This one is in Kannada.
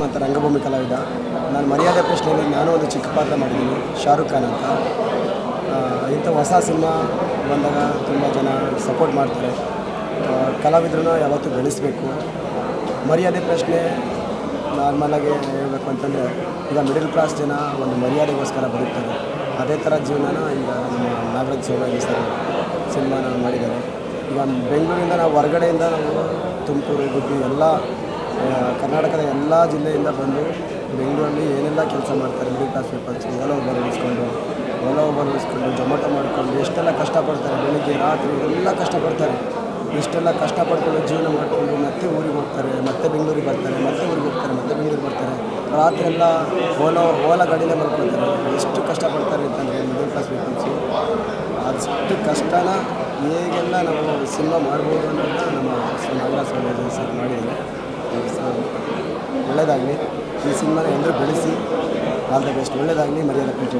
ಅಂತ ರಂಗಭೂಮಿ ಕಲಾವಿದ. ನಾನು ಮರ್ಯಾದೆ ಪ್ರಶ್ನೆಯಲ್ಲಿ ನಾನು ಒಂದು ಚಿಕ್ಕ ಪಾತ್ರ ಮಾಡಿದ್ದೀನಿ, ಶಾರುಖ್ ಖಾನ್ ಅಂತ. ಇಂಥ ಹೊಸ ಸಿನಿಮಾ ಬಂದಾಗ ತುಂಬ ಜನ ಸಪೋರ್ಟ್ ಮಾಡ್ತಾರೆ. ಕಲಾವಿದ್ರನ್ನ ಯಾವತ್ತೂ ಬೆಳೆಸಬೇಕು. ಮರ್ಯಾದೆ ಪ್ರಶ್ನೆ ನಾರ್ಮಲಾಗಿ ಹೇಳಬೇಕು ಅಂತಂದರೆ, ಈಗ ಮಿಡಲ್ ಕ್ಲಾಸ್ ಜನ ಒಂದು ಮರ್ಯಾದೆಗೋಸ್ಕರ ಬದುಕ್ತಾರೆ. ಅದೇ ಥರ ಜೀವನನ ಈಗ ನಮ್ಮ ನಾಗರಾಜ್ ಸೋಮಾಗಿ ಸರ್ ಸಿನಿಮಾನ ಮಾಡಿದ್ದಾರೆ. ಈಗ ಬೆಂಗಳೂರಿಂದ ನಾವು ಹೊರಗಡೆಯಿಂದ ನಾವು ತುಮಕೂರು, ಗುಬ್ಬಿ ಎಲ್ಲ ಕರ್ನಾಟಕದ ಎಲ್ಲ ಜಿಲ್ಲೆಯಿಂದ ಬಂದು ಬೆಂಗಳೂರಲ್ಲಿ ಏನೆಲ್ಲ ಕೆಲಸ ಮಾಡ್ತಾರೆ. Middle class peoples Ola Uber ಉಳಿಸ್ಕೊಂಡು ಜೊಮೊಟೊ ಮಾಡಿಕೊಂಡು ಎಷ್ಟೆಲ್ಲ ಕಷ್ಟಪಡ್ತಾರೆ. ಬೆಳಿಗ್ಗೆ ರಾತ್ರಿ ಎಲ್ಲ ಕಷ್ಟಪಡ್ತಾರೆ. ಇಷ್ಟೆಲ್ಲ ಕಷ್ಟಪಡ್ಕೊಂಡು ಜೀವನ ಮಾಡಿಕೊಂಡು ಮತ್ತೆ ಊರಿಗೆ ಹೋಗ್ತಾರೆ, ಮತ್ತೆ ಬೆಂಗಳೂರಿಗೆ ಬರ್ತಾರೆ, ಮತ್ತೆ ಊರಿಗೆ ಹೋಗ್ತಾರೆ, ಮತ್ತೆ ಬೆಂಗಳೂರಿಗೆ ಬರ್ತಾರೆ. ರಾತ್ರಿ ಎಲ್ಲ ಓಲಾ ಗಾಡಿಲೇ ಮಲ್ಕೊಳ್ತಾರೆ. ಎಷ್ಟು ಕಷ್ಟಪಡ್ತಾರೆ ಅಂತಂದರೆ ಮಿಡಲ್ ಕ್ಲಾಸ್ ಪೀಪಲ್ಸು. ಅಷ್ಟು ಕಷ್ಟನ ಹೇಗೆಲ್ಲ ನಾವು ಸಿನಿಮಾ ಮಾಡ್ಬೋದು ಅಂತ ನಮ್ಮ ನಾಗರಾಜ್ ಸರ್ ಮಾಡಿದ್ದಾರೆ. ಒಳ್ಳೆಯದಾಗಲಿ. ಈ ಸಿನಿಮಾನ ಎಲ್ಲರೂ ಬೆಳೆಸಿ. All the best. ಒಳ್ಳೆಯದಾಗಲಿ. ಮರ್ಯಾದೆ ಪ್ರಶ್ನೆ.